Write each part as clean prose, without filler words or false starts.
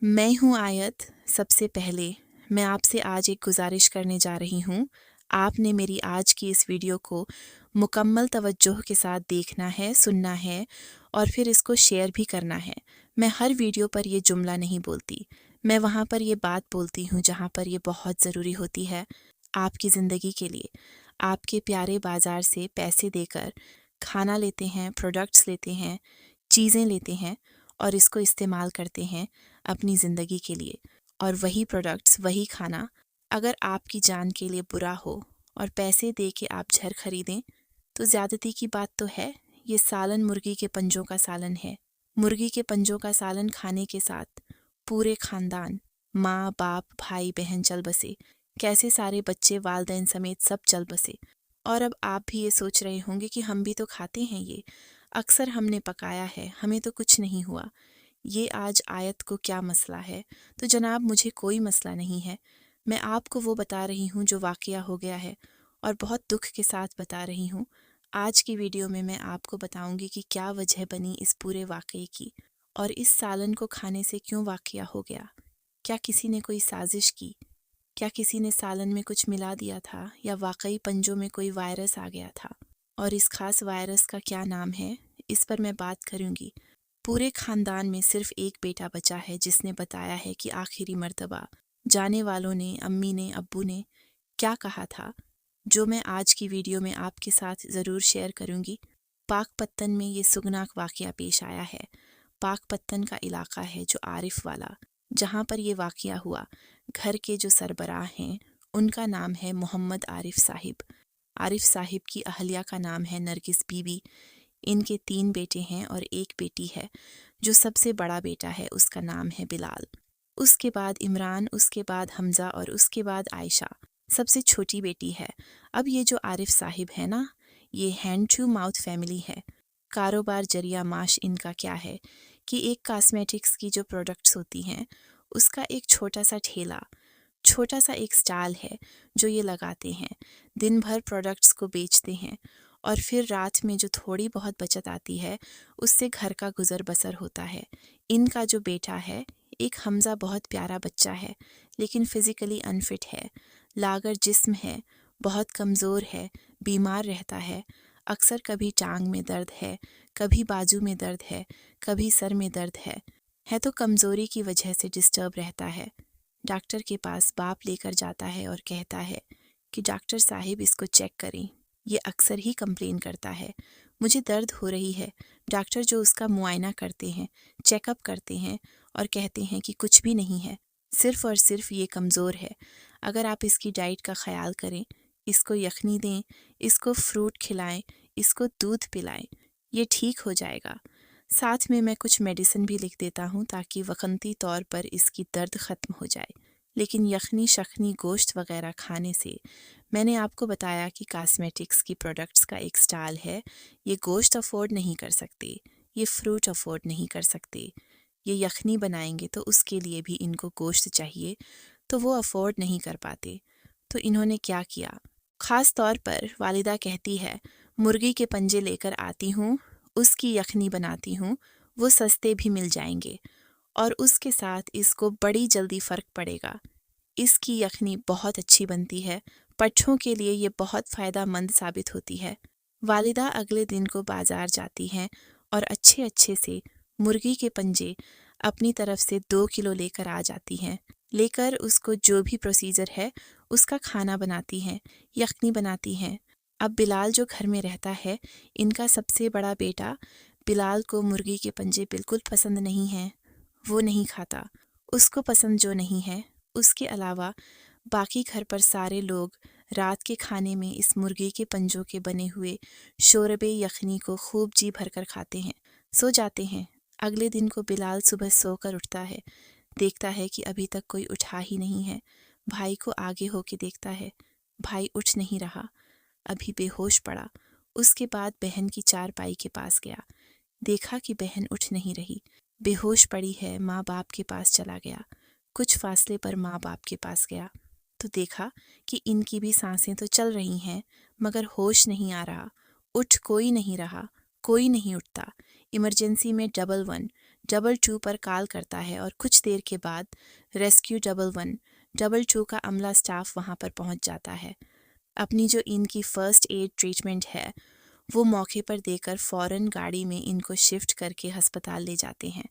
मैं हूँ आयत। सबसे पहले मैं आपसे आज एक गुजारिश करने जा रही हूँ। आपने मेरी आज की इस वीडियो को मुकम्मल तवज्जो के साथ देखना है, सुनना है और फिर इसको शेयर भी करना है। मैं हर वीडियो पर ये जुमला नहीं बोलती, मैं वहाँ पर ये बात बोलती हूँ जहाँ पर ये बहुत ज़रूरी होती है आपकी ज़िंदगी के लिए। आपके प्यारे बाज़ार से पैसे देकर खाना लेते हैं, प्रोडक्ट्स लेते हैं, चीज़ें लेते हैं और इसको इस्तेमाल करते हैं अपनी ज़िंदगी के लिए। और वही प्रोडक्ट्स, वही खाना अगर आपकी जान के लिए बुरा हो और पैसे दे के आप ज़हर खरीदें तो ज़्यादती की बात तो है। ये सालन मुर्गी के पंजों का सालन है। मुर्गी के पंजों का सालन खाने के साथ पूरे खानदान, माँ बाप भाई बहन चल बसे। कैसे सारे बच्चे वालदैन समेत सब चल बसे। और अब आप भी ये सोच रहे होंगे कि हम भी तो खाते हैं ये, अक्सर हमने पकाया है, हमें तो कुछ नहीं हुआ। ये आज आयत को क्या मसला है? तो जनाब मुझे कोई मसला नहीं है। मैं आपको वो बता रही हूँ जो वाक़या हो गया है और बहुत दुख के साथ बता रही हूँ। आज की वीडियो में मैं आपको बताऊंगी कि क्या वजह बनी इस पूरे वाक़ये की और इस सालन को खाने से क्यों वाक़या हो गया। क्या किसी ने कोई साजिश की? क्या किसी ने सालन में कुछ मिला दिया था या वाकई पंजों में कोई वायरस आ गया था? और इस खास वायरस का क्या नाम है, इस पर मैं बात करूंगी। पूरे खानदान में सिर्फ एक बेटा बचा है जिसने बताया है कि आखिरी मर्तबा जाने वालों ने, अम्मी ने, अब्बू ने क्या कहा था, जो मैं आज की वीडियो में आपके साथ ज़रूर शेयर करूंगी। पाकपत्तन में ये सुगनाक वाक़या पेश आया है। पाकपत्तन का इलाका है जो आरिफ वाला, जहाँ पर ये वाक़या हुआ। घर के जो सरबराह हैं उनका नाम है मोहम्मद आरिफ साहिब। आरिफ साहिब की अहलिया का नाम है नरगिस बीबी। इनके 3 बेटे हैं और एक बेटी है। जो सबसे बड़ा बेटा है उसका नाम है बिलाल। उसके बाद इमरान, उसके बाद हमज़ा और उसके बाद आयशा सबसे छोटी बेटी है। अब ये जो आरिफ साहिब है ना, ये हैंड टू माउथ फैमिली है। कारोबार जरिया माश इनका क्या है कि एक कॉस्मेटिक्स की जो प्रोडक्ट्स होती हैं उसका एक छोटा सा ठेला, छोटा सा एक स्टॉल है जो ये लगाते हैं। दिन भर प्रोडक्ट्स को बेचते हैं और फिर रात में जो थोड़ी बहुत बचत आती है उससे घर का गुजर बसर होता है। इनका जो बेटा है, एक हमज़ा, बहुत प्यारा बच्चा है लेकिन फ़िज़िकली अनफिट है, लागर जिस्म है, बहुत कमज़ोर है, बीमार रहता है। अक्सर कभी टांग में दर्द है, कभी बाजू में दर्द है, कभी सर में दर्द है तो कमज़ोरी की वजह से डिस्टर्ब रहता है। डॉक्टर के पास बाप लेकर जाता है और कहता है कि डॉक्टर साहिब इसको चेक करें। ये अक्सर ही कंप्लेन करता है, मुझे दर्द हो रही है। डॉक्टर जो उसका मुआयना करते हैं, चेकअप करते हैं और कहते हैं कि कुछ भी नहीं है, सिर्फ़ और सिर्फ ये कमज़ोर है। अगर आप इसकी डाइट का ख्याल करें, इसको यखनी दें, इसको फ्रूट खिलाएं, इसको दूध पिलाएं, ये ठीक हो जाएगा। साथ में मैं कुछ मेडिसिन भी लिख देता हूँ ताकि वक़्ती तौर पर इसकी दर्द ख़त्म हो जाए। लेकिन यखनी शखनी गोश्त वग़ैरह खाने से, मैंने आपको बताया कि कॉस्मेटिक्स की प्रोडक्ट्स का एक स्टॉल है, ये गोश्त अफोर्ड नहीं कर सकते, ये फ्रूट अफोर्ड नहीं कर सकते। ये यखनी बनाएंगे तो उसके लिए भी इनको गोश्त चाहिए, तो वो अफोर्ड नहीं कर पाते। तो इन्होंने क्या किया, ख़ास तौर पर वालिदा कहती है, मुर्गी के पंजे लेकर आती हूँ, उसकी यखनी बनाती हूँ, वो सस्ते भी मिल जाएंगे और उसके साथ इसको बड़ी जल्दी फ़र्क पड़ेगा। इसकी यखनी बहुत अच्छी बनती है, पट्ठों के लिए ये बहुत फ़ायदेमंद साबित होती है। वालिदा अगले दिन को बाज़ार जाती हैं और अच्छे अच्छे से मुर्गी के पंजे अपनी तरफ से 2 किलो लेकर आ जाती हैं। लेकर उसको जो भी प्रोसीजर है उसका खाना बनाती हैं, यखनी बनाती हैं। अब बिलाल जो घर में रहता है, इनका सबसे बड़ा बेटा, बिलाल को मुर्गी के पंजे बिल्कुल पसंद नहीं हैं, वो नहीं खाता। उसको पसंद जो नहीं है, उसके अलावा बाकी घर पर सारे लोग रात के खाने में इस मुर्गी के पंजों के बने हुए शोरबे यखनी को खूब जी भरकर खाते हैं, सो जाते हैं। अगले दिन को बिलाल सुबह सोकर उठता है, देखता है कि अभी तक कोई उठा ही नहीं है। भाई को आगे होके देखता है, भाई उठ नहीं रहा, अभी बेहोश पड़ा। उसके बाद बहन की चारपाई के पास गया, देखा कि बहन उठ नहीं रही, बेहोश पड़ी है। माँ बाप के पास चला गया, कुछ फासले पर माँ बाप के पास गया तो देखा कि इनकी भी सांसें तो चल रही हैं मगर होश नहीं आ रहा, उठ कोई नहीं रहा, कोई नहीं उठता। इमरजेंसी में 11 222 पर कॉल करता है और कुछ देर के बाद रेस्क्यू 11 222 का अमला स्टाफ वहाँ पर पहुँच जाता है। अपनी जो इनकी फर्स्ट एड ट्रीटमेंट है वो मौके पर देकर फ़ौरन गाड़ी में इनको शिफ्ट करके अस्पताल ले जाते हैं।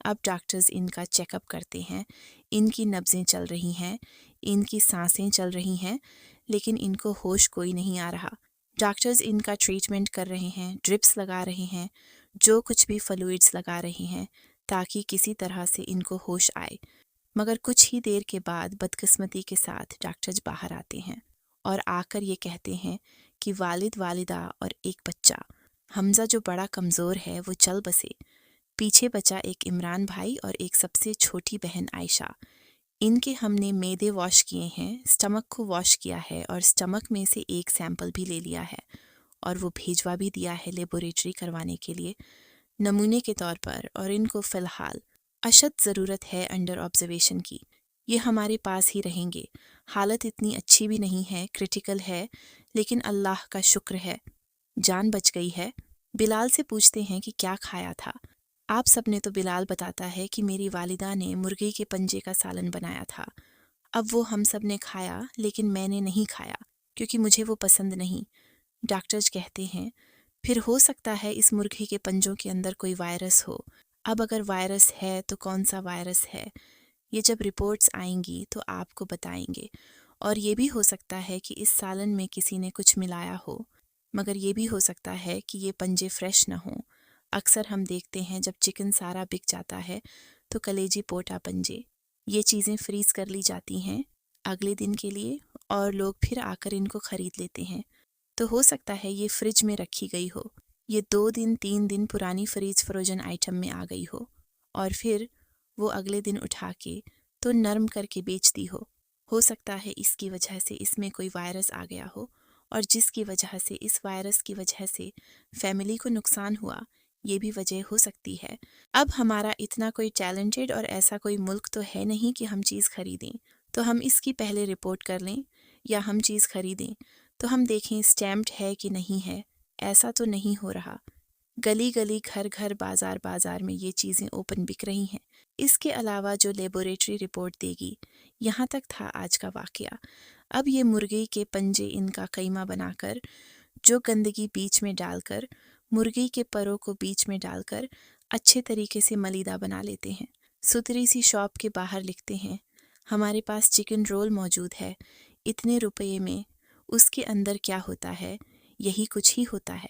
अब डॉक्टर्स इनका चेकअप करते हैं, इनकी नब्ज़ें चल रही हैं, इनकी सांसें चल रही हैं, लेकिन इनको होश कोई नहीं आ रहा। डॉक्टर्स इनका ट्रीटमेंट कर रहे हैं, ड्रिप्स लगा रहे हैं, जो कुछ भी फ्लूइड्स लगा रहे हैं ताकि किसी तरह से इनको होश आए। मगर कुछ ही देर के बाद बदकिस्मती के साथ डॉक्टर्स बाहर आते हैं और आकर ये कहते हैं कि वालिद वालिदा और एक बच्चा हमज़ा जो बड़ा कमज़ोर है वो चल बसे। पीछे बचा एक इमरान भाई और एक सबसे छोटी बहन आयशा। इनके हमने मैदे वॉश किए हैं, स्टमक को वॉश किया है और स्टमक में से एक सैंपल भी ले लिया है और वो भेजवा भी दिया है लेबोरेटरी करवाने के लिए नमूने के तौर पर। और इनको फ़िलहाल अशद ज़रूरत है अंडर ऑब्जर्वेशन की। ये हमारे पास ही रहेंगे। हालत इतनी अच्छी भी नहीं है, क्रिटिकल है, लेकिन अल्लाह का शुक्र है जान बच गई है। बिलाल से पूछते हैं कि क्या खाया था। आप सब ने तो बिलाल बताता है कि मेरी वालिदा ने मुर्गी के पंजे का सालन बनाया था। अब वो हम सब ने खाया, लेकिन मैंने नहीं खाया क्योंकि मुझे वो पसंद नहीं। डॉक्टर्स कहते हैं फिर हो सकता है इस मुर्गी के पंजों के अंदर कोई वायरस हो। अब अगर वायरस है तो कौन सा वायरस है, ये जब रिपोर्ट्स आएंगी तो आपको बताएंगे। और ये भी हो सकता है कि इस सालन में किसी ने कुछ मिलाया हो, मगर ये भी हो सकता है कि ये पंजे फ्रेश न हों। अक्सर हम देखते हैं जब चिकन सारा बिक जाता है तो कलेजी पोटा पंजे, ये चीज़ें फ्रीज़ कर ली जाती हैं अगले दिन के लिए और लोग फिर आकर इनको ख़रीद लेते हैं। तो हो सकता है ये फ्रिज में रखी गई हो, ये 2 दिन 3 दिन पुरानी फ्रीज फ्रोजन आइटम में आ गई हो और फिर वो अगले दिन उठा के तो नरम करके बेच दी हो सकता है इसकी वजह से इसमें कोई वायरस आ गया हो और जिसकी वजह से इस वायरस की वजह से फैमिली को नुकसान हुआ, ये भी वजह हो सकती है। अब हमारा इतना कोई टैलेंटेड और ऐसा कोई मुल्क तो है नहीं कि हम चीज़ खरीदें, तो हम इसकी पहले रिपोर्ट कर लें, या हम चीज़ खरीदें तो हम देखें स्टैम्प्ड है कि नहीं है। ऐसा तो नहीं हो रहा। गली गली घर घर बाजार बाजार में ये चीज़ें ओपन बिक रही हैं। इसके अलावा जो लेबोरेटरी रिपोर्ट देगी, यहाँ तक था आज का वाकया। अब ये मुर्गी के पंजे इनका कीमा बनाकर, जो गंदगी बीच में डालकर, मुर्गी के परों को बीच में डालकर अच्छे तरीके से मलीदा बना लेते हैं। सुथरी सी शॉप के बाहर लिखते हैं हमारे पास चिकन रोल मौजूद है, इतने रुपये में। उसके अंदर क्या होता है, यही कुछ ही होता है।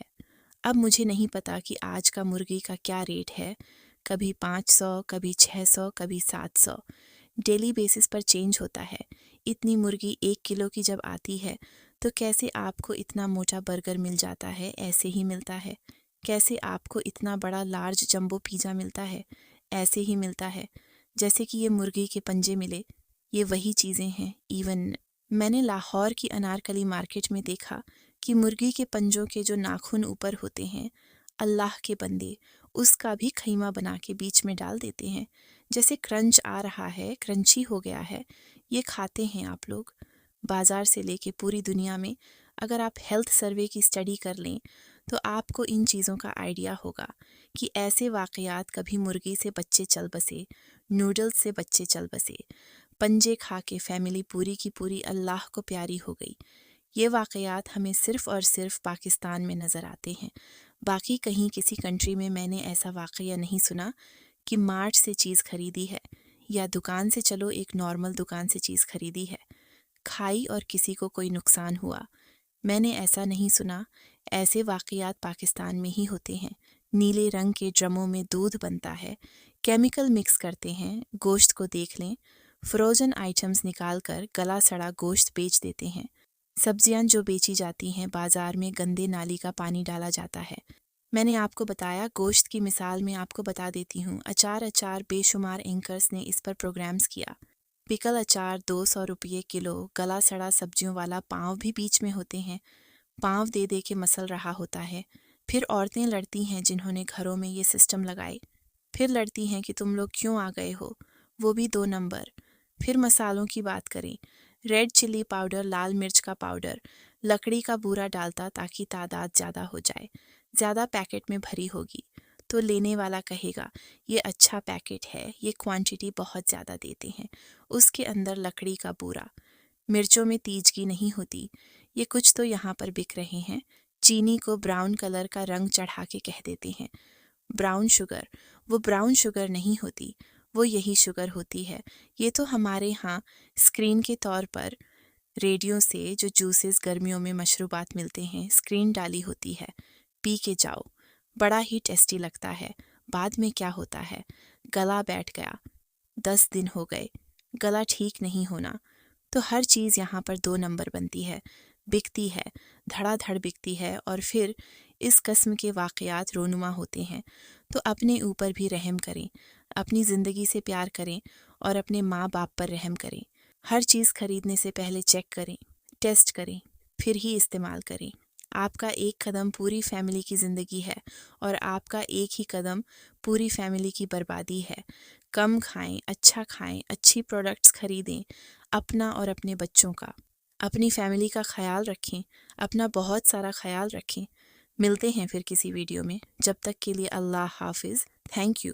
अब मुझे नहीं पता कि आज का मुर्गी का क्या रेट है, कभी 500, कभी 600, कभी 700, डेली बेसिस पर चेंज होता है। इतनी मुर्गी 1 किलो की जब आती है तो कैसे आपको इतना मोटा बर्गर मिल जाता है, ऐसे ही मिलता है। कैसे आपको इतना बड़ा लार्ज जंबो पिज़्ज़ा मिलता है, ऐसे ही मिलता है जैसे कि ये मुर्गी के पंजे मिले। ये वही चीज़ें हैं। इवन मैंने लाहौर की अनारकली मार्केट में देखा कि मुर्गी के पंजों के जो नाखून ऊपर होते हैं, अल्लाह के बंदे उसका भी कीमा बना के बीच में डाल देते हैं। जैसे क्रंच आ रहा है, क्रंची हो गया है, ये खाते हैं आप लोग। बाज़ार से लेके पूरी दुनिया में अगर आप हेल्थ सर्वे की स्टडी कर लें तो आपको इन चीज़ों का आइडिया होगा कि ऐसे वाक़यात कभी मुर्गी से बच्चे चल बसे, नूडल्स से बच्चे चल बसे, पंजे खा के फैमिली पूरी की पूरी अल्लाह को प्यारी हो गई। ये वाक़यात हमें सिर्फ़ और सिर्फ पाकिस्तान में नज़र आते हैं। बाकी कहीं किसी कंट्री में मैंने ऐसा वाक़या नहीं सुना कि मार्ट से चीज़ खरीदी है या दुकान से चलो एक नॉर्मल दुकान से चीज़ खरीदी है, खाई और किसी को कोई नुकसान हुआ। मैंने ऐसा नहीं सुना। ऐसे वाक़यात पाकिस्तान में ही होते हैं। नीले रंग के ड्रमों में दूध बनता है, केमिकल मिक्स करते हैं। गोश्त को देख लें, फ्रोजन आइटम्स निकाल कर गला सड़ा गोश्त बेच देते हैं। सब्जियां जो बेची जाती हैं बाज़ार में गंदे नाली का पानी डाला जाता है। मैंने आपको बताया, गोश्त की मिसाल में आपको बता देती हूँ। अचार बेशुमार एंकर्स ने इस पर प्रोग्राम्स किया। पिकल अचार 200 रुपये किलो, गला सड़ा सब्जियों वाला पाँव भी बीच में होते हैं। पाँव दे दे के मसल रहा होता है। फिर औरतें लड़ती हैं जिन्होंने घरों में ये सिस्टम लगाए। फिर लड़ती हैं कि तुम लोग क्यों आ गए हो, वो भी 2 नंबर। फिर मसालों की बात करें, रेड चिली पाउडर, लाल मिर्च का पाउडर, लकड़ी का बूरा डालता ताकि तादाद ज़्यादा हो जाए। ज़्यादा पैकेट में भरी होगी تو لینے والا کہے گا یہ اچھا پیکٹ ہے، یہ کوانٹٹی بہت زیادہ دیتے ہیں، اس کے اندر لکڑی کا بورا، مرچوں میں تیزگی نہیں ہوتی، یہ کچھ تو یہاں پر بک رہے ہیں۔ چینی کو براؤن کلر کا رنگ چڑھا کے کہہ دیتے ہیں براؤن شوگر، وہ براؤن شوگر نہیں ہوتی، وہ یہی شوگر ہوتی ہے۔ یہ تو ہمارے ہاں اسکرین کے طور پر ریڈیو سے جو جوسز گرمیوں میں مشروبات ملتے ہیں اسکرین ڈالی ہوتی ہے، پی کے جاؤ، بڑا ہی ٹیسٹی لگتا ہے۔ بعد میں کیا ہوتا ہے، گلا بیٹھ گیا، 10 دن ہو گئے، گلا ٹھیک نہیں ہونا، تو ہر چیز یہاں پر 2 نمبر بنتی ہے، بکتی ہے، دھڑا دھڑ بکتی ہے، اور پھر اس قسم کے واقعات رونما ہوتے ہیں۔ تو اپنے اوپر بھی رحم کریں، اپنی زندگی سے پیار کریں اور اپنے ماں باپ پر رحم کریں۔ ہر چیز خریدنے سے پہلے چیک کریں، ٹیسٹ کریں، پھر ہی استعمال کریں۔ آپ کا ایک قدم پوری فیملی کی زندگی ہے اور آپ کا ایک ہی قدم پوری فیملی کی بربادی ہے۔ کم کھائیں، اچھا کھائیں، اچھی پروڈکٹس خریدیں، اپنا اور اپنے بچوں کا، اپنی فیملی کا خیال رکھیں، اپنا بہت سارا خیال رکھیں۔ ملتے ہیں پھر کسی ویڈیو میں، جب تک کے لیے اللہ حافظ۔ Thank you.